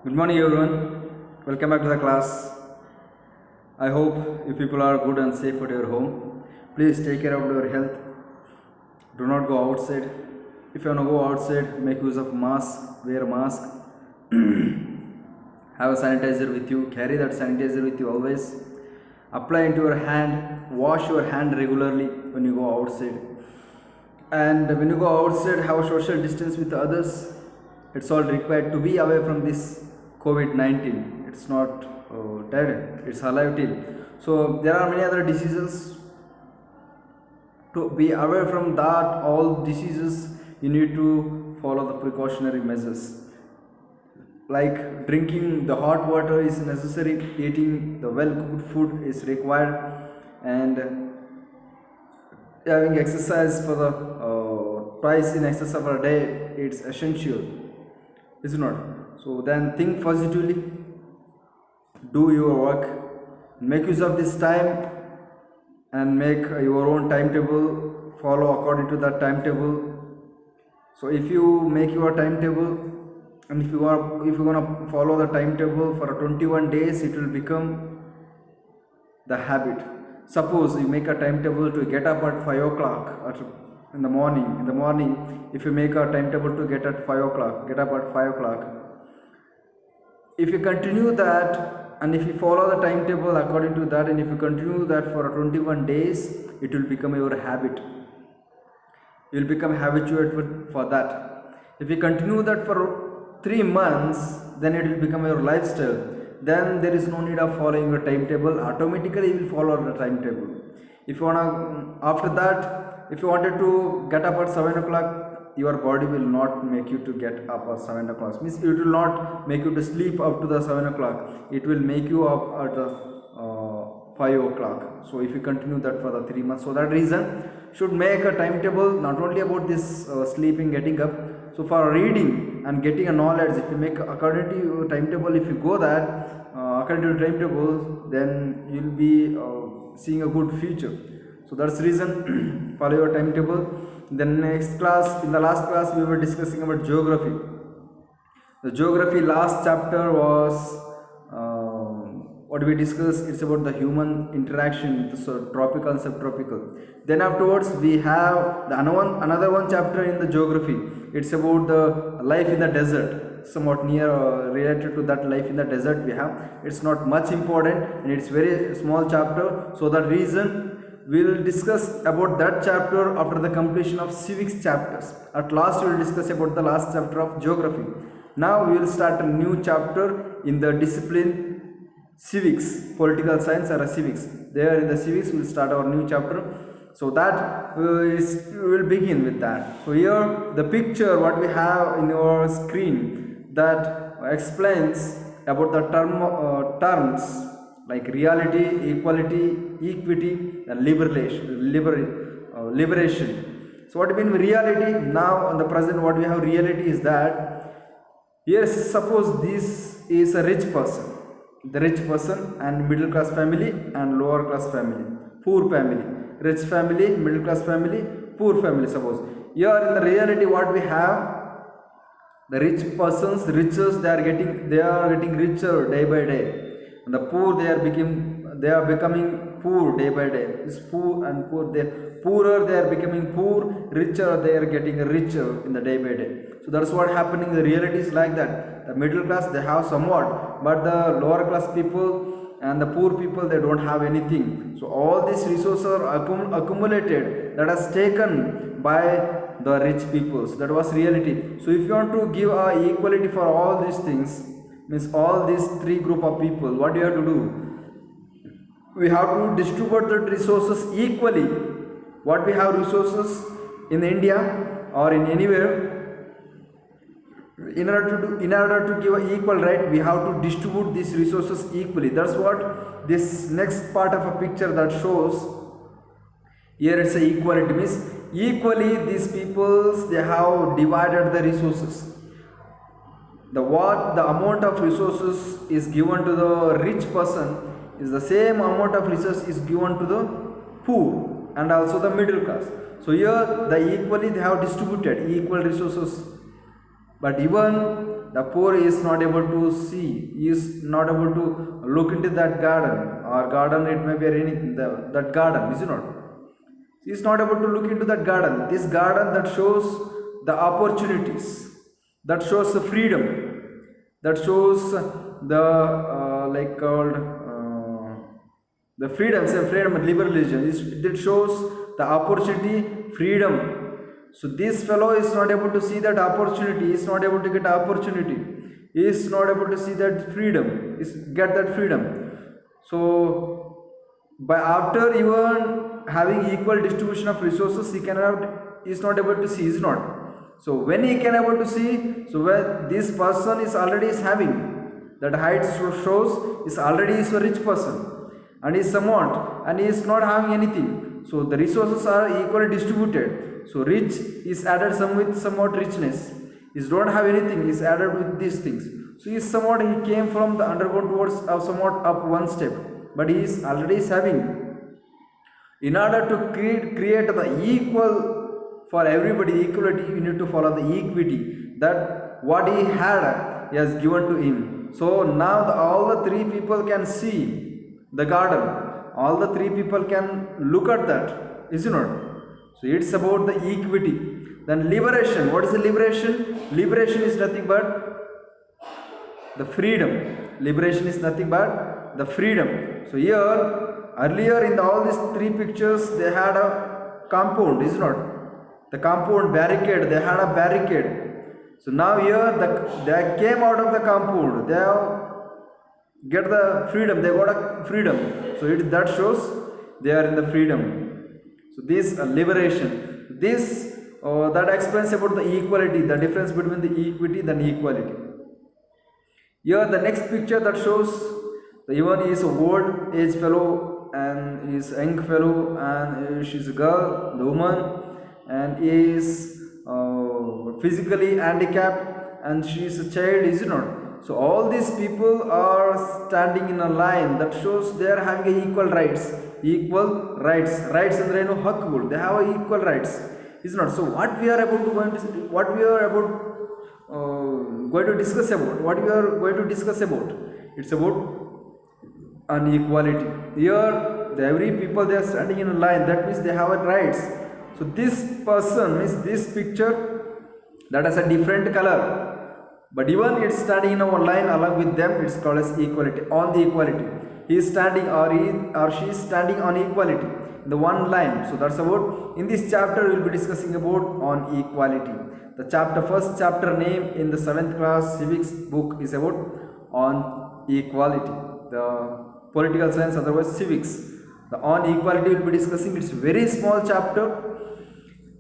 Good morning, everyone. Welcome back to the class. I hope you people are good and safe at your home. Please take care of your health. Do not go outside. If you want to go outside, make use of mask. Wear mask. Have a sanitizer with you. Carry that sanitizer with you always. Apply into your hand. Wash your hand regularly when you go outside. And when you go outside, have a social distance with others. It's all required to be away from this COVID-19. It's not dead, it's alive till. So there are many other diseases. To be away from that, all diseases, you need to follow the precautionary measures. Like drinking the hot water is necessary, eating the well cooked food is required, and having exercise for the twice in excess of a day, it's essential, is it not? So then think positively, do your work, make use of this time, and make your own timetable, follow according to that timetable. So if you make your timetable, and if you're gonna follow the timetable for 21 days, it will become the habit. Suppose you make a timetable to get up at 5 o'clock in the morning, if you make a timetable to get at 5 o'clock, get up at 5 o'clock. If you continue that, and if you follow the timetable according to that, and if you continue that for 21 days, it will become your habit. You will become habituated for that. If you continue that for 3 months, then it will become your lifestyle. Then there is no need of following your timetable. Automatically you will follow the timetable. If you after that, if you wanted to get up at 7 o'clock, your body will not make you to get up at 7 o'clock. Means it will not make you to sleep up to the 7 o'clock. It will make you up at the 5 o'clock. So if you continue that for the 3 months, so that reason should make a timetable, not only about this sleeping, getting up. So for reading and getting a knowledge, if you make according to your timetable, if you go that according to your timetable, then you will be seeing a good future. So that's the reason follow your timetable. Then next class, in the last class, we were discussing about geography. The geography last chapter was what we discussed. It's about the human interaction, so tropical and subtropical. Then afterwards we have the another one chapter in the geography. It's about the life in the desert, somewhat near related to that life in the desert we have. It's not much important and it's very small chapter. So that reason we will discuss about that chapter after the completion of civics chapters. At last we will discuss about the last chapter of geography. Now we will start a new chapter in the discipline civics, political science or civics. There in the civics we will start our new chapter. So that we will begin with that. So here the picture what we have in your screen that explains about the terms like reality, equality, equity and liberation. So what do you mean reality? Now in the present what we have reality is that, yes, suppose this is a rich person, the rich person and middle class family and lower class family, poor family, rich family, middle class family, poor family. Suppose here in the reality what we have, the rich persons, riches, they are getting richer day by day, and the poor they are becoming poor day by day. This poor and poor, they are becoming poor, richer they are getting richer in the day by day. So that's what happening. The reality is like that. The middle class they have somewhat, but the lower class people and the poor people they don't have anything. So all these resources are accumulated, that is taken by the rich peoples. That was reality. So if you want to give equality for all these things, means all these three group of people, what do you have to do? We have to distribute the resources equally. What we have resources in India or in anywhere, in order to give equal right, we have to distribute these resources equally. That's what this next part of a picture that shows. Here it's a equality, means equally these peoples they have divided the resources. The amount of resources is given to the rich person is the same amount of resources is given to the poor and also the middle class. So here the equally they have distributed equal resources But even the poor is not able to see, he is not able to look into that garden, or garden it may be anything, that garden, is it not? He is not able to look into that garden. This garden that shows the opportunities, that shows the freedom, that shows the like called the freedom, say freedom and liberalism. It shows the opportunity, freedom. So this fellow is not able to see that opportunity. He is not able to get opportunity. He is not able to see that freedom. Is get that freedom. So by after even having equal distribution of resources, he cannot, is not able to see, is not. So when he can able to see, so when this person is already is having that height shows is already is a rich person, and is somewhat, and he is not having anything. So the resources are equally distributed. So rich is added some with somewhat richness. Is don't have anything is added with these things. So is somewhat he came from the underground towards somewhat up one step, but he is already is having. In order to create the equal for everybody equality, you need to follow the equity, that what he had he has given to him. So now all the three people can see the garden. All the three people can look at that, is it not? So it's about the equity. Then liberation. What is the liberation? Liberation is nothing but the freedom. Liberation is nothing but the freedom. So here, earlier in all these three pictures, they had a compound, is it not? The compound barricade, they had a barricade. So now here, they came out of the compound. They have get the freedom. They got a freedom. So that shows they are in the freedom. So this liberation. This that explains about the equality, the difference between the equity and equality. Here the next picture that shows the even is a old age fellow and is a young fellow, and she's a girl, the woman, and is physically handicapped, and she is a child, is it not? So all these people are standing in a line that shows they are having equal rights. Equal rights. Rights and no hakkugulu. They have equal rights. Is not. So what we are about to going to what we are about going to discuss about. What we are going to discuss about. It's about inequality. Here every people they are standing in a line. That means they have rights. So this person means this picture that has a different color. But even it's standing in our line along with them, it's called as equality, on the equality. He is standing or he or she is standing on equality, the one line. So that's about, in this chapter we will be discussing about on equality. The chapter, first chapter name in the 7th class civics book is about on equality. The political science, otherwise civics. The on equality we will be discussing. It's a very small chapter.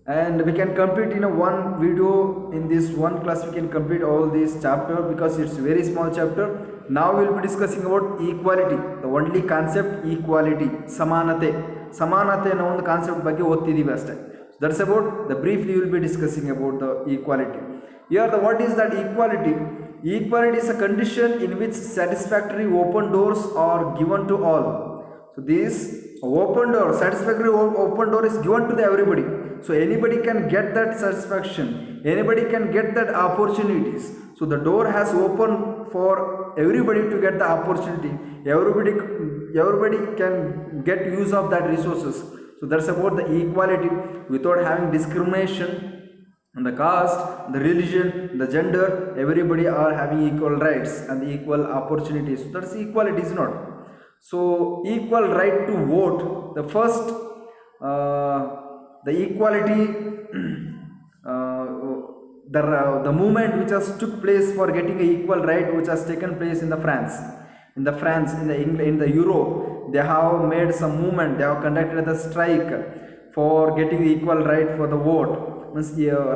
And we can complete in a one video. In this one class we can complete all this chapter because it's a very small chapter. Now we will be discussing about equality. The only concept equality. Samanate. Samanate ಅನ್ನೋ ಒಂದು concept ಬಗ್ಗೆ ಓದ್ತಿದ್ದೀವಿ ಅಷ್ಟೇ. That's about the briefly we will be discussing about the equality. Here the what is that equality? Equality is a condition in which satisfactory open doors are given to all. So this open door, satisfactory open door is given to the everybody. So anybody can get that satisfaction, anybody can get that opportunities. So the door has opened for everybody to get the opportunity. Everybody can get use of that resources. So that's about the equality without having discrimination and the caste, the religion, the gender. Everybody are having equal rights and equal opportunities. So that's equality, is not. So equal right to vote. The first the equality the movement which has took place for getting an equal right, which has taken place in the France, in the England, in the Europe. They have made some movement. They have conducted a strike for getting equal right for the vote. Means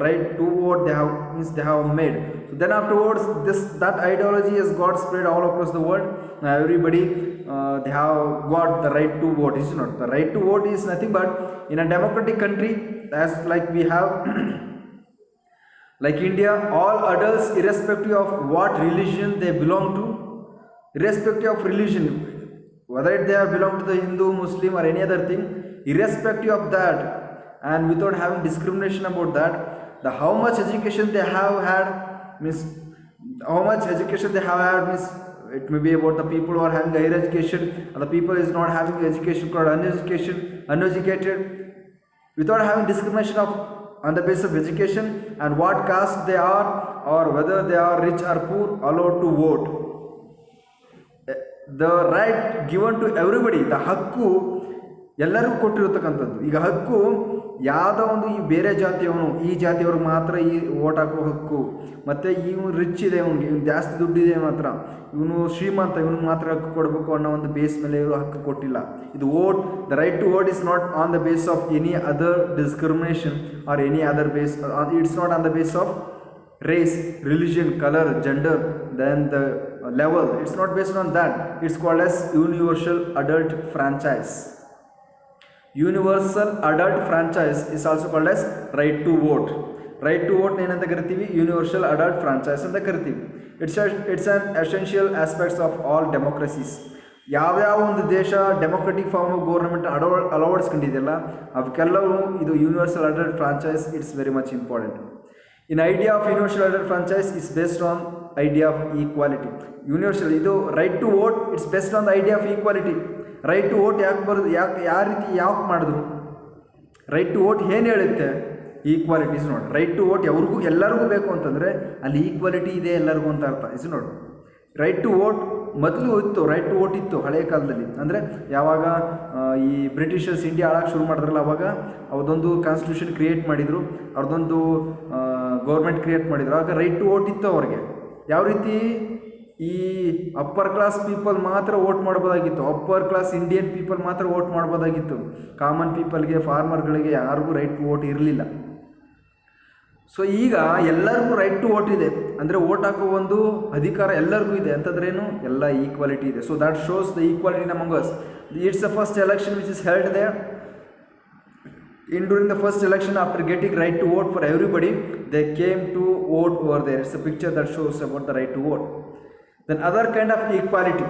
right to vote they have made. So then afterwards that ideology has got spread all across the world. Now everybody they have got the right to vote. Is not. The right to vote is nothing but in a democratic country as like we have like India, all adults irrespective of what religion they belong to, irrespective of religion, whether they are belong to the Hindu, Muslim or any other thing, irrespective of that, and without having discrimination about that, the how much education they have had, means how much education they have had, means it may be about the people who are having higher education, and the people is not having education called uneducated, without having discrimination of on the basis of education and what caste they are, or whether they are rich or poor, allowed to vote. The right given to everybody, the ಹಕ್ಕು ಎಲ್ಲರಿಗೂ ಕೊಟ್ಟಿರತಕ್ಕಂಥದ್ದು. ಈಗ ಹಕ್ಕು ಯಾವುದೋ ಒಂದು ಈ ಬೇರೆ ಜಾತಿಯವನು, ಈ ಜಾತಿಯವ್ರಿಗೆ ಮಾತ್ರ ಈ ಓಟ್ ಹಾಕೋ ಹಕ್ಕು, ಮತ್ತು ಇವನು ರಿಚ್ ಇದೆ, ಇವನಿಗೆ ಇವ್ನು ಜಾಸ್ತಿ ದುಡ್ಡಿದೆ ಮಾತ್ರ, ಇವನು ಶ್ರೀಮಂತ, ಇವನಿಗೆ ಮಾತ್ರ ಹಕ್ಕು ಕೊಡಬೇಕು ಅನ್ನೋ ಒಂದು ಬೇಸ್ ಮೇಲೆ ಇವರು ಹಕ್ಕು ಕೊಟ್ಟಿಲ್ಲ. ಇದು vote, the right to vote is not on the base of any other discrimination or any other base, it's not on the base of race, religion, color, gender, then the level. It's not based on that. It's called as universal adult franchise. Universal adult franchise is also called as right to vote. Right to vote ಏನಂತ ಕರಿತೀವಿ? Universal adult franchise ಅಂತ ಕರಿತೀವಿ. It's an essential aspects of all democracies. ಯಾವ್ಯಾವ ಒಂದು ದೇಶ democratic form of government ಅಳವಡಿಸ್ಕೊಂಡಿದೆಯಲ್ಲ ಅವಕ್ಕೆಲ್ಲವೂ ಇದು universal adult franchise it's very much important. In idea of universal adult franchise is based on idea of equality. Universal ಇದು right to vote, it's based on the idea of equality. Right to vote ಯಾಕೆ ಬರೋದು, ಯಾವ ರೀತಿ ಯಾಕೆ ಮಾಡಿದ್ರು? Right to vote ಏನು ಹೇಳುತ್ತೆ? Equality is ನೋಡ್. ರೈಟ್ ಟು ವೋಟ್ ಎವ್ರಿಗೂ ಎಲ್ಲರಿಗೂ ಬೇಕು ಅಂತಂದರೆ ಅಲ್ಲಿ ಈಕ್ವಾಲಿಟಿ ಇದೆ ಎಲ್ಲರಿಗೂ ಅಂತ ಅರ್ಥ. ಇಸ್ ನೋಡ್, ರೈಟ್ ಟು ವೋಟ್ ಮೊದಲು ಇತ್ತು, ರೈಟ್ ಟು ವೋಟ್ ಇತ್ತು ಹಳೆಯ ಕಾಲದಲ್ಲಿ. ಅಂದರೆ ಯಾವಾಗ ಈ ಬ್ರಿಟಿಷರ್ಸ್ ಇಂಡಿಯಾ ಆಳಕ್ಕೆ ಶುರು ಮಾಡಿದ್ರಲ್ಲ, ಅವಾಗ ಅವ್ರದ್ದೊಂದು ಕಾನ್ಸ್ಟಿಟ್ಯೂಷನ್ ಕ್ರಿಯೇಟ್ ಮಾಡಿದರು, ಅವ್ರದ್ದೊಂದು ಗೌರ್ಮೆಂಟ್ ಕ್ರಿಯೇಟ್ ಮಾಡಿದರು. ಆಗ ರೈಟ್ ಟು ವೋಟ್ ಇತ್ತು ಅವ್ರಿಗೆ. ಯಾವ ರೀತಿ? ಈ ಅಪ್ಪರ್ ಕ್ಲಾಸ್ ಪೀಪಲ್ ಮಾತ್ರ ವೋಟ್ ಮಾಡ್ಬೋದಾಗಿತ್ತು, ಅಪ್ಪರ್ ಕ್ಲಾಸ್ ಇಂಡಿಯನ್ ಪೀಪಲ್ ಮಾತ್ರ ವೋಟ್ ಮಾಡ್ಬೋದಾಗಿತ್ತು. ಕಾಮನ್ ಪೀಪಲ್ಗೆ, ಫಾರ್ಮರ್ಗಳಿಗೆ ಯಾರಿಗೂ ರೈಟ್ ಟು ವೋಟ್ ಇರಲಿಲ್ಲ. ಸೊ ಈಗ ಎಲ್ಲರಿಗೂ ರೈಟ್ ಟು ವೋಟ್ ಇದೆ, ಅಂದರೆ ವೋಟ್ ಹಾಕೋ ಒಂದು ಅಧಿಕಾರ ಎಲ್ಲರಿಗೂ ಇದೆ ಅಂತಂದ್ರೇನು? ಎಲ್ಲ ಈಕ್ವಾಲಿಟಿ ಇದೆ. So that shows the equality among us. It's the first election which is held there. During the first election, after getting right to vote for everybody, they came to vote over there. It's a picture that shows about the right to vote. Then other kind of equality.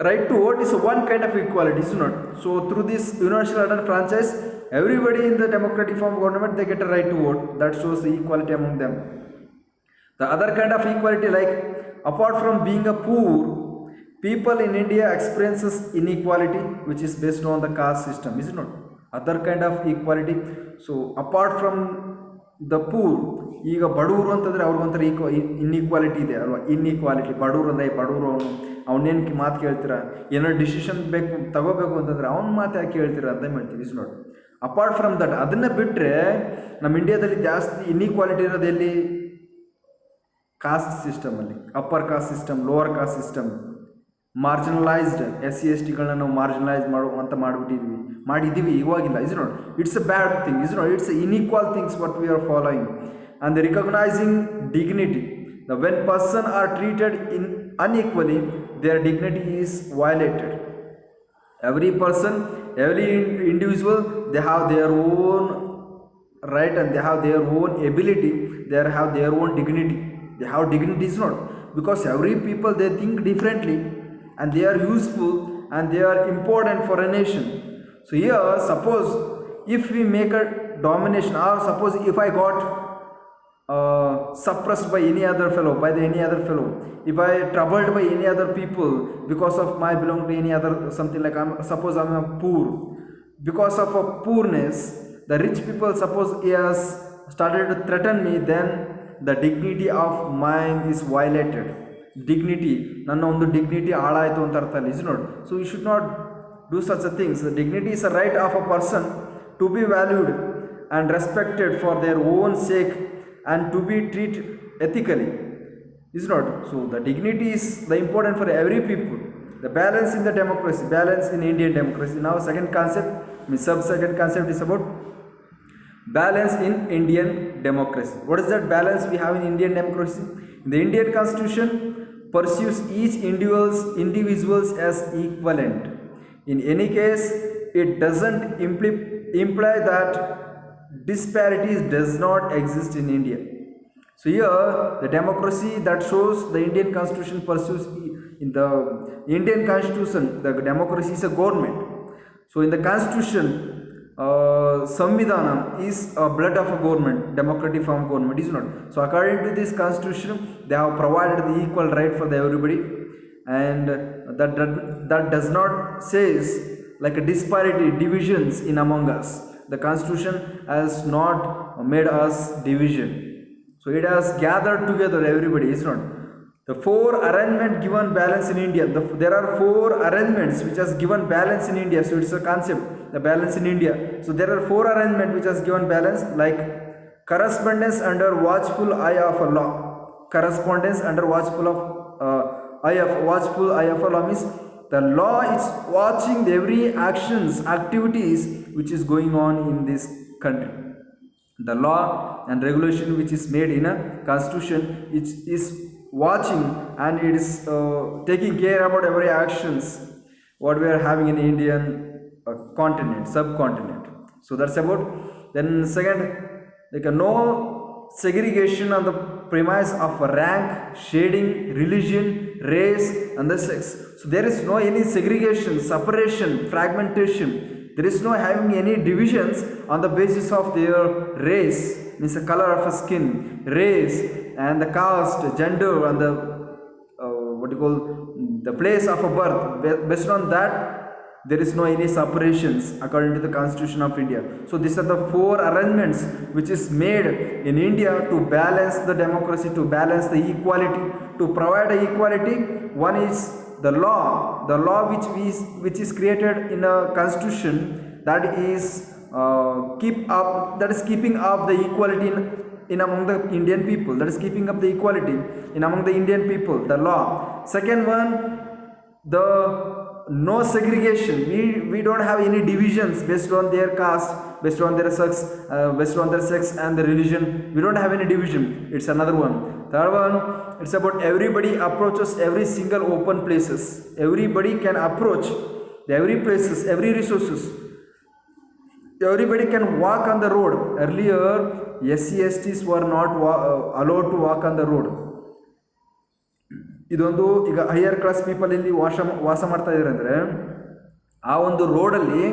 Right to vote is one kind of equality, is not? So through this universal adult franchise, everybody in the democratic form of government, they get a right to vote. That shows the equality among them. The other kind of equality, like apart from being a poor, people in India experiences inequality, which is based on the caste system, is not? Other kind of equality. So apart from the poor, ಈಗ ಬಡವರು ಅಂತಂದರೆ ಅವ್ರಿಗೊಂಥರ inequality ಇದೆ ಅಲ್ವಾ? Inequality, ಬಡವರು ಅಂದರೆ ಬಡವರು ಅವನೇನು ಮಾತು ಕೇಳ್ತೀರಾ, ಏನೋ ಡಿಸಿಷನ್ ತಗೋಬೇಕು ಅಂತಂದರೆ ಅವ್ನ ಮಾತು ಯಾಕೆ ಕೇಳ್ತೀರಾ ಅಂತ ಹೇಳ್ತೀವಿ. Is not. Apart from that, ಅದನ್ನು ಬಿಟ್ಟರೆ ನಮ್ಮ ಇಂಡಿಯಾದಲ್ಲಿ ಜಾಸ್ತಿ ಇನ್ಇಕ್ವಾಲಿಟಿ ಇರೋದು ಎಲ್ಲಿ? ಕಾಸ್ಟ್ ಸಿಸ್ಟಮಲ್ಲಿ. Upper caste system, lower caste system, marginalised SC/ST ನಾವು ಮಾರ್ಜಿನಲೈಸ್ ಮಾಡಿದ್ದೀವಿ ಇವಾಗಿಲ್ಲ. Is not, it's a bad thing. Is not, it's unequal things what we are following. And recognising dignity. When person are treated unequally, their dignity is violated. Every person, every individual, they have their own right and they have their own ability, they have their own dignity. They have dignity, is not, because every people, they think differently and they are useful and they are important for a nation. So here, suppose if we make a domination, or suppose if I got suppressed by any other fellow, if I troubled by any other people because of my belong to any other something, like suppose I'm a poor, because of a poorness, the rich people, suppose he has started to threaten me, then the dignity of mine is violated. Dignity, ನನ್ನ ಒಂದು dignity ಹಾಳಾಯಿತು ಅಂತ ಅರ್ಥ ಅಲ್ಲಿ. Is not. So you should not do such a things. Dignity is a right of a person to be valued and respected for their own sake and to be treated ethically. Is not. So the dignity is the important for every people. The balance in the democracy, balance in Indian democracy. Now second concept, sub-second concept is about balance in Indian democracy. What is that balance we have in Indian democracy? The Indian Constitution pursues each individuals as equivalent. In any case, it doesn't imply that disparities does not exist in India. So here, the democracy that shows the Indian Constitution pursues, in the Indian Constitution, the democracy is a government. So in the Constitution, Samvidhanam is a blood of a government, democratic form of government, is not. So according to this constitution, they have provided the equal right for the everybody, and that does not says like a disparity, divisions in among us. The constitution has not made us division. So it has gathered together everybody, is not. The four arrangement given balance in India. There are four arrangements which has given balance in India. So it's a concept, the balance in India. So there are four arrangement which has given balance, like correspondence under watchful eye of a law. Correspondence under watchful eye of a law means the law is watching every actions, activities which is going on in this country. The law and regulation which is made in a constitution is watching, and it is taking care about every actions what we are having in Indian continent, subcontinent. So that's about. Then second, like no segregation on the premise of rank, shading, religion, race, and the sex. So there is no any segregation, separation, fragmentation. There is no having any divisions on the basis of their race, means the color of a skin, race, and the caste, gender, and the what you call the place of a birth. Based on that, there is no any separations according to the Constitution of India. So these are the four arrangements which is made in India to balance the democracy, to balance the equality, to provide the equality. One is the law which is created in a constitution, that is keeping up the equality in among the Indian people, that is keeping up the equality in among the Indian people, the law. Second one, the no segregation. We don't have any divisions based on their caste, based on their sex and the religion. We don't have any division. It's another one. Third one, it's about everybody approaches every single open places. Everybody can approach every places, every resources. Everybody can walk on the road. Earlier, SC/STs were not allowed to walk on the road. ಇದೊಂದು ಈಗ higher class people ಇಲ್ಲಿ ವಾಸ ಮಾಡ್ತಾ ಇದ್ದಾರೆ ಅಂದರೆ ಆ ಒಂದು ರೋಡಲ್ಲಿ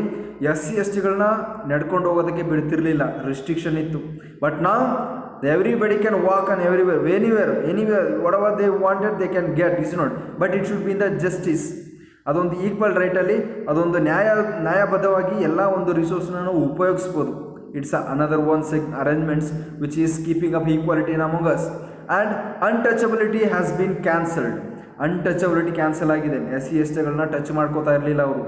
SC/STಗಳನ್ನ ನಡ್ಕೊಂಡು ಹೋಗೋದಕ್ಕೆ ಬಿಡ್ತಿರ್ಲಿಲ್ಲ, ರೆಸ್ಟ್ರಿಕ್ಷನ್ ಇತ್ತು. ಬಟ್ ನಾವು everybody can walk on anywhere what ever they wanted they can get, is not. But it should be in the justice. ಅದೊಂದು ಈಕ್ವಲ್ ರೈಟಲ್ಲಿ ಅದೊಂದು ನ್ಯಾಯಬದ್ಧವಾಗಿ ಎಲ್ಲ ಒಂದು ರಿಸೋರ್ಸ್ನ ನಾವು ಉಪಯೋಗಿಸ್ಬೋದು. It's another one arrangements which is keeping up equality in among us. And untouchability has been cancelled. Untouchability cancel ಆಗಿದೆ. SC/STಗಳನ್ನ touch ಮಾಡ್ಕೋತಾ ಇರಲಿಲ್ಲ ಅವರು.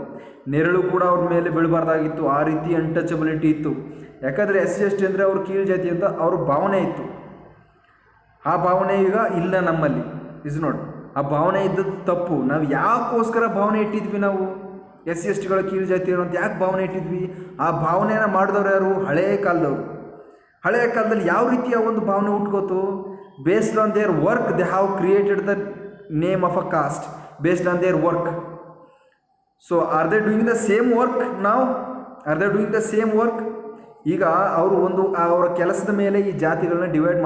ನೆರಳು ಕೂಡ ಅವ್ರ ಮೇಲೆ ಬೀಳಬಾರ್ದಾಗಿತ್ತು, ಆ ರೀತಿ ಅನ್ಟಚಬಿಲಿಟಿ ಇತ್ತು. ಯಾಕಂದರೆ SC/ST ಅಂದರೆ ಅವ್ರ ಕೀಳು ಜಾತಿ ಅಂತ ಅವ್ರ ಭಾವನೆ ಇತ್ತು. ಆ ಭಾವನೆ ಈಗ ಇಲ್ಲ ನಮ್ಮಲ್ಲಿ, ಇಸ್ ನೋಟ್. ಆ ಭಾವನೆ ಇದ್ದದ್ದು ತಪ್ಪು. ನಾವು ಯಾಕೋಸ್ಕರ ಭಾವನೆ ಇಟ್ಟಿದ್ವಿ, ನಾವು SC/STಗಳ ಕೀಳು ಜಾತಿಯವರು ಅಂತ ಯಾಕೆ ಭಾವನೆ ಇಟ್ಟಿದ್ವಿ? ಆ ಭಾವನೆಯನ್ನು ಮಾಡಿದವ್ರು ಯಾರು? ಹಳೆಯ ಕಾಲದವರು. ಹಳೆಯ ಕಾಲದಲ್ಲಿ ಯಾವ ರೀತಿಯ ಒಂದು ಭಾವನೆ ಹುಟ್ಕೋತು? Based on their work they have created the name of a caste based on their work. So are they doing the same work ನಾವು? Are they doing the same work? ಈಗ ಅವರು ಅವರ ಕೆಲಸದ ಮೇಲೆ ಈ ಜಾತಿಗಳನ್ನ ಡಿವೈಡ್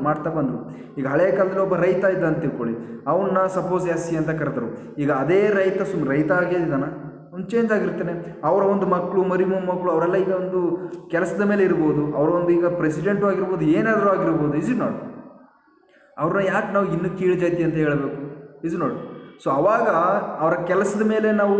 ಮಾಡ್ತಾ ಬಂದರು. ಈಗ ಹಳೆಯ ಕಾಲದಲ್ಲಿ ಒಬ್ಬ ರೈತ ಇದ್ದ ಅಂತ ತಿಳ್ಕೊಳ್ಳಿ, ಅವನ್ನ ಸಪೋಸ್ SC ಅಂತ ಕರೆದರು. ಈಗ ಅದೇ ರೈತ ರೈತ ಆಗಿದ್ದಾನ, ಒಂದು ಚೇಂಜ್ ಆಗಿರ್ತಾನೆ. ಅವರ ಒಂದು ಮಕ್ಕಳು, ಮೊಮ್ಮಕ್ಕಳು ಅವರೆಲ್ಲ ಈಗ ಒಂದು ಕೆಲಸದ ಮೇಲೆ ಇರ್ಬೋದು, ಅವರೊಂದು ಈಗ ಪ್ರೆಸಿಡೆಂಟು ಆಗಿರ್ಬೋದು, ಏನಾದರೂ ಆಗಿರ್ಬೋದು, ಇಸ್ ಇಟ್ ನಾಟ್? ಅವ್ರನ್ನ ಯಾಕೆ ನಾವು ಇನ್ನೂ ಕೀಳು ಜಾತಿ ಅಂತ ಹೇಳಬೇಕು? Is not? ಸೊ ಅವಾಗ ಅವರ ಕೆಲಸದ ಮೇಲೆ ನಾವು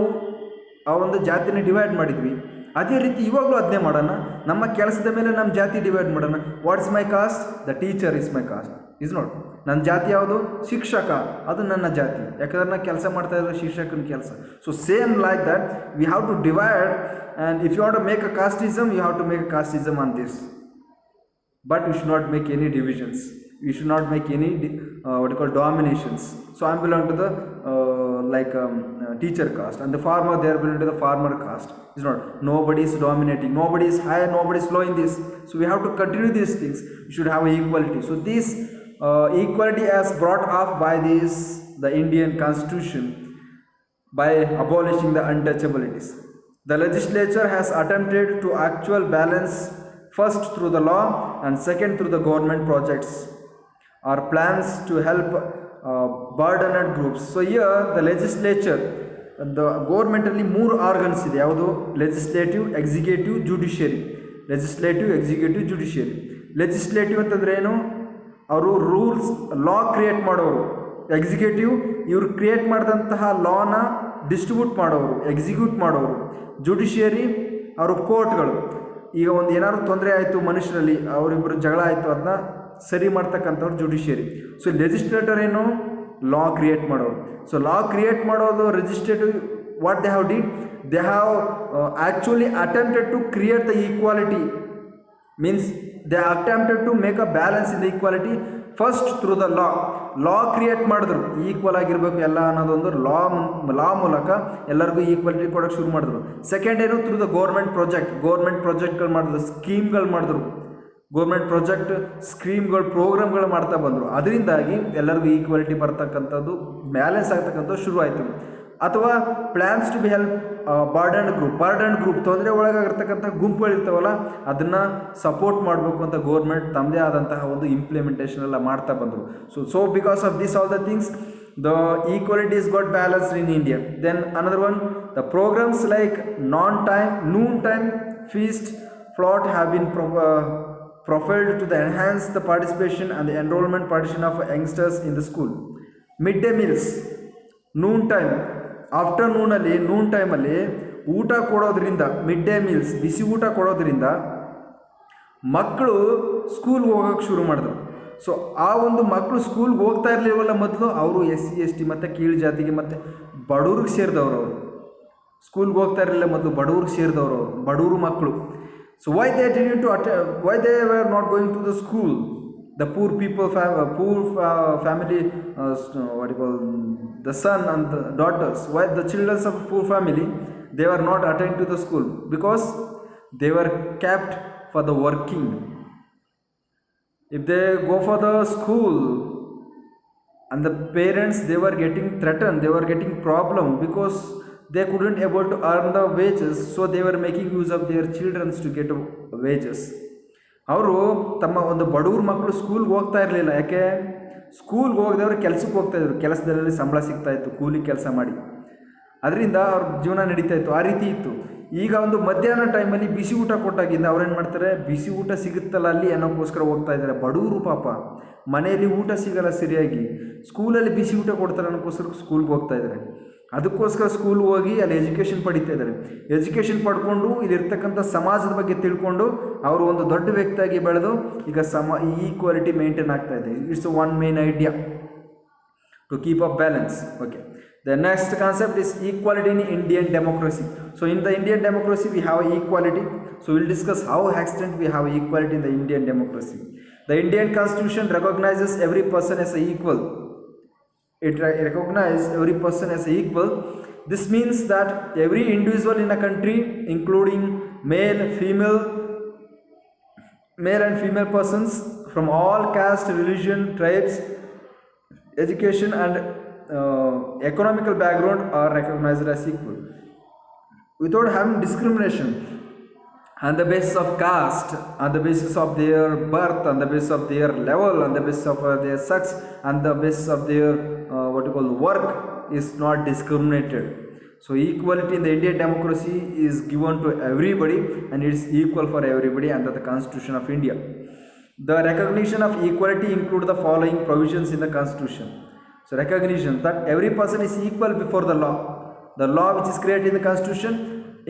ಆ ಒಂದು ಜಾತಿನ ಡಿವೈಡ್ ಮಾಡಿದ್ವಿ. ಅದೇ ರೀತಿ ಇವಾಗಲೂ ಅದನ್ನೇ ಮಾಡೋಣ. ನಮ್ಮ ಕೆಲಸದ ಮೇಲೆ ನಮ್ಮ ಜಾತಿ ಡಿವೈಡ್ ಮಾಡೋಣ. What's my cost? The teacher is my cost, is not? ನನ್ನ ಜಾತಿ ಯಾವುದು? ಶಿಕ್ಷಕ, ಅದು ನನ್ನ ಜಾತಿ. ಯಾಕಂದ್ರೆ ನಾನು ಕೆಲಸ ಮಾಡ್ತಾ ಇದ್ರೆ ಶಿಕ್ಷಕನ ಕೆಲಸ. So same like that we have to divide, and if you want to make a casteism, you have to make a casteism on this. But we should not make any divisions. We should not make any what you call dominations. So I belong to the teacher caste, and the farmer, they are belong to the farmer caste. It's not. Nobody is dominating. Nobody is high. Nobody is low in this. So we have to continue these things. We should have equality. So this equality as brought up by the Indian Constitution by abolishing the untouchabilities. The legislature has attempted to actual balance, first through the law and second through the government projects or plans to help burdened groups. So here the legislature ಗೌರ್ಮೆಂಟಲ್ಲಿ 3 organs ಇದೆ. ಯಾವುದು? Legislative, executive, judiciary. Legislative, executive, judiciary. Legislative ಅಂತಂದ್ರೆ ಏನು? ಅವರು rules, ಲಾ create ಮಾಡೋರು. Executive ಇವರು create ಮಾಡಿದಂತಹ ಲಾನ distribute ಮಾಡೋರು, execute ಮಾಡೋರು. ಜುಡಿಷಿಯರಿ ಅವರು ಕೋರ್ಟ್ಗಳು. ಈಗ ಒಂದು ಏನಾದ್ರು ತೊಂದರೆ ಆಯಿತು ಮನುಷ್ಯರಲ್ಲಿ, ಅವರಿಬ್ಬರು ಜಗಳ ಆಯಿತು, ಅದನ್ನ ಸರಿ ಮಾಡ್ತಕ್ಕಂಥವ್ರು ಜುಡಿಷಿಯರಿ. ಸೊ ಲೆಜಿಸ್ಲೇಟರ್ ಏನು? ಲಾ ಕ್ರಿಯೇಟ್ ಮಾಡೋರು. ಸೊ ಲಾ ಕ್ರಿಯೇಟ್ ಮಾಡೋದು legislative. What they have did? They have actually attempted to create the equality. Means they attempted to make a balance in the equality first through the law. Law create ಮಾಡಿದ್ರು, equal ಆಗಿರಬೇಕು ಎಲ್ಲ ಅನ್ನೋದೊಂದು ಲಾ ಮೂಲಕ ಎಲ್ಲರಿಗೂ equality ಕೊಡೋಕ್ಕೆ ಶುರು ಮಾಡಿದ್ರು. Second ಏನು? ಥ್ರೂ ದ ಗೋರ್ಮೆಂಟ್ ಪ್ರಾಜೆಕ್ಟ್ಗಳು ಮಾಡಿದ್ರು, ಸ್ಕೀಮ್ಗಳು ಮಾಡಿದ್ರು. ಗೋರ್ಮೆಂಟ್ ಪ್ರಾಜೆಕ್ಟ್, ಸ್ಕೀಮ್ಗಳು, ಪ್ರೋಗ್ರಾಮ್ಗಳು ಮಾಡ್ತಾ ಬಂದರು. ಅದರಿಂದಾಗಿ ಎಲ್ಲರಿಗೂ ಈಕ್ವಾಲಿಟಿ ಬರ್ತಕ್ಕಂಥದ್ದು, ಬ್ಯಾಲೆನ್ಸ್ ಆಗ್ತಕ್ಕಂಥದ್ದು ಶುರು ಆಯಿತು. ಅಥವಾ plans to be help burden group ತೊಂದರೆ ಒಳಗಾಗಿರ್ತಕ್ಕಂಥ ಗುಂಪುಗಳಿರ್ತಾವಲ್ಲ, ಅದನ್ನು ಸಪೋರ್ಟ್ ಮಾಡಬೇಕು ಅಂತ ಗೌರ್ಮೆಂಟ್ ತಮ್ಮದೇ ಆದಂತಹ ಒಂದು ಇಂಪ್ಲಿಮೆಂಟೇಷನ್ ಎಲ್ಲ ಮಾಡ್ತಾ ಬಂದರು. So because of this all the things the equality is got balanced in India. Then another one, the programs like noon time feast float have been profiled to enhance the participation and the enrollment partition of youngsters in the school. Midday meals, noon time, ಆಫ್ಟರ್ನೂನಲ್ಲಿ, ನೂನ್ ಟೈಮಲ್ಲಿ ಊಟ ಕೊಡೋದ್ರಿಂದ, mid day meals, ಬಿಸಿ ಊಟ ಕೊಡೋದ್ರಿಂದ ಮಕ್ಕಳು ಸ್ಕೂಲ್ಗೆ ಹೋಗೋಕ್ಕೆ ಶುರು ಮಾಡಿದ್ರು. ಸೊ ಆ ಒಂದು ಮಕ್ಕಳು ಸ್ಕೂಲ್ಗೆ ಹೋಗ್ತಾ ಇರಲಿಲ್ವಲ್ಲ ಮೊದಲು, ಅವರು SC ST ಮತ್ತು ಕೀಳು ಜಾತಿಗೆ ಮತ್ತು ಬಡವ್ರಿಗೆ ಸೇರಿದವರು. ಅವರು ಸ್ಕೂಲ್ಗೆ ಹೋಗ್ತಾ ಇರಲಿಲ್ಲ ಮೊದಲು, ಬಡವ್ರಿಗೆ ಸೇರಿದವರು, ಬಡವರು ಮಕ್ಕಳು. So why they were not going to the school? The poor people, family, what you call, the son and the daughters, why the children of poor family, they were not attending to the school because they were kept for the working. If they go for the school and the parents, they were getting threatened, they were getting problem because they couldn't able to earn the wages, so they were making use of their children to get wages. ಅವರು ತಮ್ಮ ಒಂದು ಬಡವ್ರ ಮಕ್ಕಳು ಸ್ಕೂಲ್ಗೆ ಹೋಗ್ತಾ ಇರಲಿಲ್ಲ. ಯಾಕೆ? ಸ್ಕೂಲ್ಗೆ ಹೋಗದವ್ರು ಕೆಲಸಕ್ಕೆ ಹೋಗ್ತಾಯಿದ್ರು, ಕೆಲಸದಲ್ಲಿ ಸಂಬಳ ಸಿಗ್ತಾಯಿತ್ತು, ಕೂಲಿ ಕೆಲಸ ಮಾಡಿ, ಅದರಿಂದ ಅವ್ರ ಜೀವನ ನಡೀತಾ ಇತ್ತು. ಆ ರೀತಿ ಇತ್ತು. ಈಗ ಒಂದು ಮಧ್ಯಾಹ್ನ ಟೈಮಲ್ಲಿ ಬಿಸಿ ಊಟ ಕೊಟ್ಟಾಗಿಂದ ಅವ್ರೇನು ಮಾಡ್ತಾರೆ? ಬಿಸಿ ಊಟ ಸಿಗುತ್ತಲ್ಲ ಅಲ್ಲಿ ಅನ್ನೋಕ್ಕೋಸ್ಕರ ಹೋಗ್ತಾ ಇದ್ದಾರೆ. ಬಡವರು ಪಾಪ ಮನೆಯಲ್ಲಿ ಊಟ ಸಿಗಲ್ಲ ಸರಿಯಾಗಿ, ಸ್ಕೂಲಲ್ಲಿ ಬಿಸಿ ಊಟ ಕೊಡ್ತಾರೆ ಅನ್ನೋಕ್ಕೋಸ್ಕರ ಸ್ಕೂಲ್ಗೆ ಹೋಗ್ತಾ ಇದ್ದಾರೆ. ಅದಕ್ಕೋಸ್ಕರ ಸ್ಕೂಲ್ಗೆ ಹೋಗಿ ಅಲ್ಲಿ ಎಜುಕೇಷನ್ ಪಡಿತಾ ಇದ್ದಾರೆ. ಎಜುಕೇಷನ್ ಪಡ್ಕೊಂಡು ಇಲ್ಲಿರ್ತಕ್ಕಂಥ ಸಮಾಜದ ಬಗ್ಗೆ ತಿಳ್ಕೊಂಡು ಅವರು ಒಂದು ದೊಡ್ಡ ವ್ಯಕ್ತಿಯಾಗಿ ಬೆಳೆದು ಈಗ ಈಕ್ವಾಲಿಟಿ ಮೇಂಟೈನ್ ಆಗ್ತಾ ಇದೆ. It's one main idea to keep up balance. Okay, the next concept is equality in Indian democracy. So in the Indian democracy we have equality. So we'll discuss how extent we have equality in the Indian democracy. The Indian constitution recognizes every person as equal. It recognizes every person as equal. This means that every individual in a country, including male and female persons from all caste, religion, tribes, education and economical background are recognized as equal without having discrimination on the basis of caste, on the basis of their birth, on the basis of their level, on the basis of their sex, on the basis of their work is not discriminated. So equality in the Indian democracy is given to everybody and it is equal for everybody under the Constitution of India. The recognition of equality include the following provisions in the Constitution. So recognition that every person is equal before the law. The law which is created in the Constitution,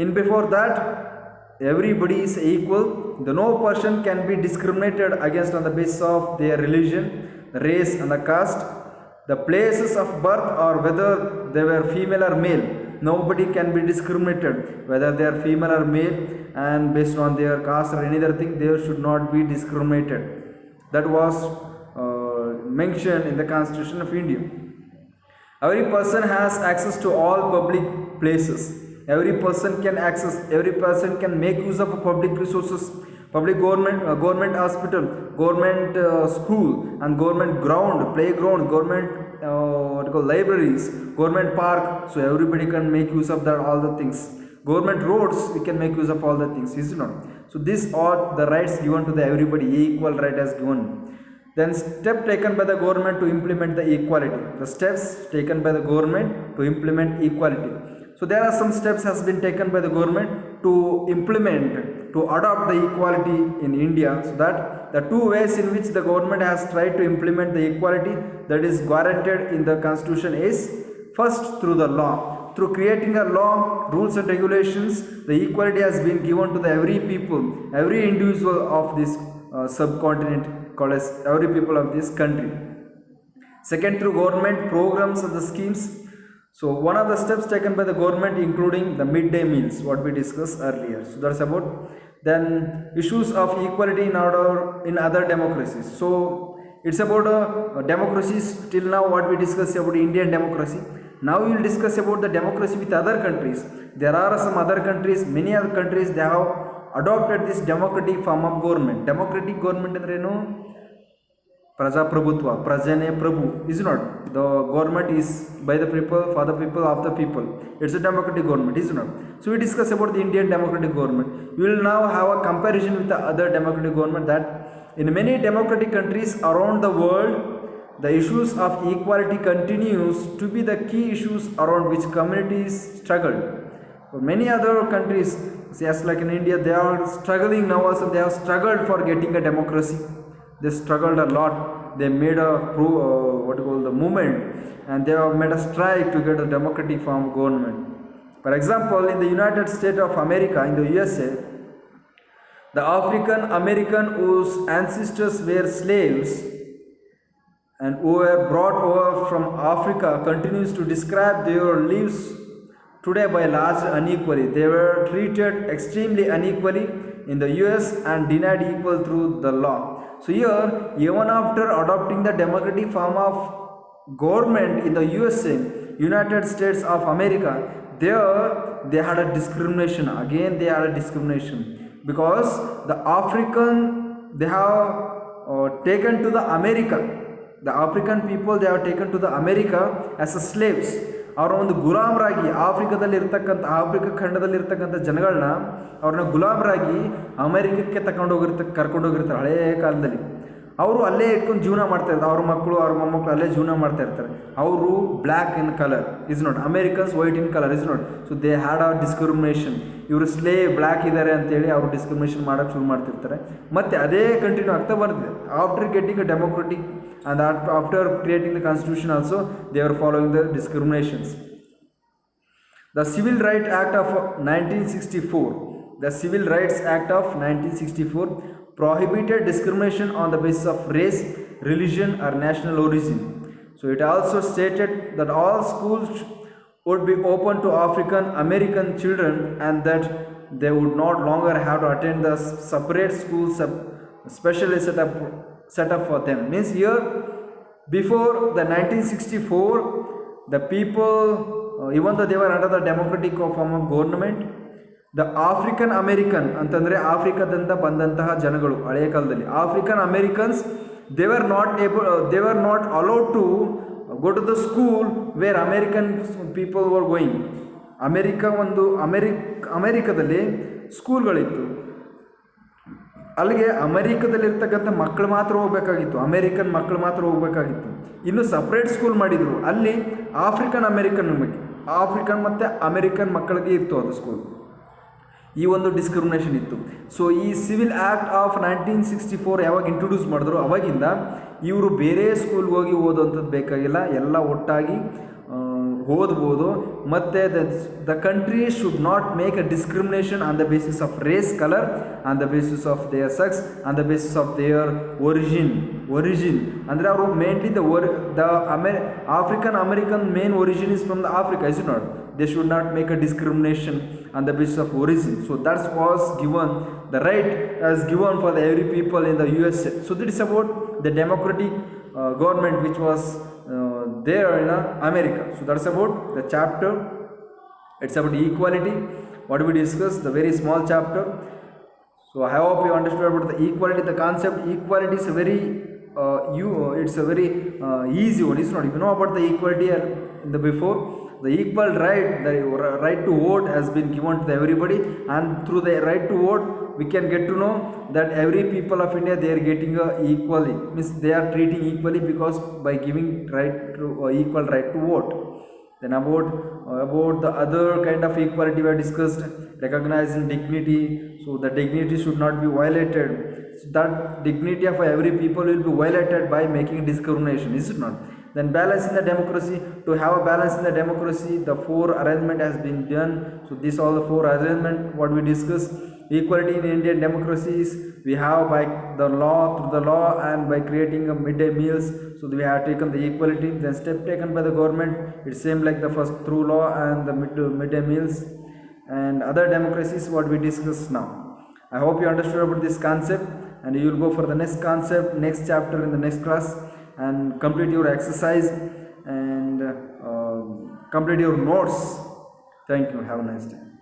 in before that everybody is equal. No person can be discriminated against on the basis of their religion, race and the caste, the places of birth or whether they were female or male. Nobody can be discriminated whether they are female or male, and based on their caste or any other thing they should not be discriminated. That was mentioned in the Constitution of India. Every person has access to all public places. Every person can make use of public resources, public government hospital, government school and government ground, playground, government libraries, government park. So everybody can make use of that, all the things. Government roads, we can make use of all the things, is it not? So these are the rights given to the everybody, equal right as given. Then step taken by the government to implement the equality. The steps taken by the government to implement equality. So there are some steps has been taken by the government to implement, to adopt the equality in India. So that the two ways in which the government has tried to implement the equality that is guaranteed in the constitution is first through the law. Through creating a law, rules and regulations, the equality has been given to the every people, every individual of this subcontinent called as every people of this country. Second, through government programs and the schemes. So one of the steps taken by the government including the midday meals, what we discussed earlier. So that's about then issues of equality in other democracies. So it's about democracies till now what we discussed about Indian democracy. Now we will discuss about the democracy with other countries. There are some other countries, many other countries they have adopted this democratic form of government. Democratic government ಅಂದ್ರೆ ಏನು? Prajaprabhutva, Prajane Prabhu, is not. The government is by the people, for the people, of the people. It's a democratic government, is not. So we discuss about the Indian democratic government. We will now have a comparison with the other democratic government that in many democratic countries around the world, the issues of equality continues to be the key issues around which communities struggle. For many other countries, just like in India, they are struggling now also, they have struggled for getting a democracy. They struggled a lot. They made a what you call the movement, and they have made a strike to get a democratic form of government. For example, in the United States of America, in the USA, the African American whose ancestors were slaves and who were brought over from Africa continues to describe their lives today by large unequally. They were treated extremely unequally in the US and denied equal through the law. So here, even after adopting the democratic form of government in the USA, United States of America, there they had a discrimination. Again, they had a discrimination because the African they have taken to the America. The African people they have taken to the America as a slaves. ಅವರ ಒಂದು ಗುಲಾಮರಾಗಿ ಆಫ್ರಿಕಾದಲ್ಲಿರ್ತಕ್ಕಂಥ Africa ಖಂಡದಲ್ಲಿರ್ತಕ್ಕಂಥ ಜನಗಳನ್ನ ಅವ್ರನ್ನ ಗುಲಾಮರಾಗಿ ಅಮೆರಿಕಕ್ಕೆ ಕರ್ಕೊಂಡೋಗಿರ್ತಾರೆ ಹಳೇ ಕಾಲದಲ್ಲಿ. ಅವರು ಅಲ್ಲೇ ಇಟ್ಕೊಂಡು ಜೀವನ ಮಾಡ್ತಾ ಇರ್ತಾರೆ. ಅವ್ರ ಮಕ್ಕಳು ಅವ್ರ ಮೊಮ್ಮಕ್ಕಳು ಅಲ್ಲೇ ಜೀವನ ಮಾಡ್ತಾ ಇರ್ತಾರೆ. ಅವರು black in colour is not, Americans white in colour is not. So they had a discrimination. ಇವರು ಬ್ಲ್ಯಾಕ್ ಇದ್ದಾರೆ ಅಂತೇಳಿ ಅವರು ಡಿಸ್ಕ್ರಿಮಿನೇಷನ್ ಮಾಡೋಕ್ಕೆ ಶುರು ಮಾಡ್ತಿರ್ತಾರೆ. ಮತ್ತು ಅದೇ ಕಂಟಿನ್ಯೂ ಆಗ್ತಾ ಬರ್ತಿದೆ. After getting a democratic and after creating the constitution also they were following the discriminations. The Civil Rights Act of 1964, the Civil Rights Act of 1964 prohibited discrimination on the basis of race, religion or national origin. So it also stated that all schools would be open to African American children and that they would not longer have to attend the separate schools specially set up for them. Means here before the 1964 the people even though they were under the democratic form of government, the African American ಅಂತಂದರೆ ಆಫ್ರಿಕಾದಿಂದ ಬಂದಂತಹ ಜನಗಳು ಹಳೆಯ ಕಾಲದಲ್ಲಿ African Americans they were not allowed to go to the school where American people were going. ಅಮೆರಿಕದಲ್ಲಿ ಸ್ಕೂಲ್ಗಳಿತ್ತು, ಅಲ್ಲಿಗೆ ಅಮೆರಿಕದಲ್ಲಿರ್ತಕ್ಕಂಥ ಮಕ್ಕಳು ಮಾತ್ರ ಹೋಗಬೇಕಾಗಿತ್ತು, ಅಮೇರಿಕನ್ ಮಕ್ಕಳು ಮಾತ್ರ ಹೋಗಬೇಕಾಗಿತ್ತು. ಇನ್ನು ಸಪ್ರೇಟ್ ಸ್ಕೂಲ್ ಮಾಡಿದರು, ಅಲ್ಲಿ ಆಫ್ರಿಕನ್ ಮತ್ತು ಅಮೇರಿಕನ್ ಮಕ್ಕಳಿಗೆ ಇತ್ತು ಅದು ಸ್ಕೂಲ್. ಈ ಒಂದು ಡಿಸ್ಕ್ರಿಮಿನೇಷನ್ ಇತ್ತು. ಸೊ ಈ ಸಿವಿಲ್ ಆ್ಯಕ್ಟ್ ಆಫ್ 1964 ಯಾವಾಗ ಇಂಟ್ರೊಡ್ಯೂಸ್ ಮಾಡಿದ್ರು ಅವಾಗಿಂದ ಇವರು ಬೇರೆ ಸ್ಕೂಲ್ಗೆ ಹೋಗಿ ಓದೋಂಥದ್ದು ಬೇಕಾಗಿಲ್ಲ, ಎಲ್ಲ ಒಟ್ಟಾಗಿ ಓದ್ಬೋದು. ಮತ್ತು the country should not make a discrimination on the basis of race, colour, on the basis of their sex, on the basis of their origin. ಅಂದರೆ ಅವರು mainly African American main origin is from the Africa, is not. They should not make a discrimination on the basis of origin. So that was given, the right as given for the every people in the USA. So this is about the democratic government which was there in America. So that's about the chapter. It's about equality. What we discussed, the very small chapter. So I hope you understood about the equality. The concept equality is a very it's a very easy one. It's not. If you know about the equality in the before, the equal right, the right to vote has been given to everybody, and through the right to vote we can get to know that every people of India they are getting equally, means they are treating equally because by giving right to equal right to vote. Then about the other kind of equality we have discussed, recognizing dignity. So the dignity should not be violated. So that dignity of every people will be violated by making discrimination, is it not? Then balance in the democracy. To have a balance in the democracy, the four arrangement has been done. So these all the four arrangement what we discussed. Equality in Indian democracies we have by the law, through the law, and by creating a midday meals. So we have taken the equality. Then step taken by the government, it's same like the first through law and the midday meals and other democracies what we discussed now. I hope you understood about this concept, and you will go for the next concept, next chapter in the next class, and complete your exercise and complete your notes. Thank you. Have a nice day.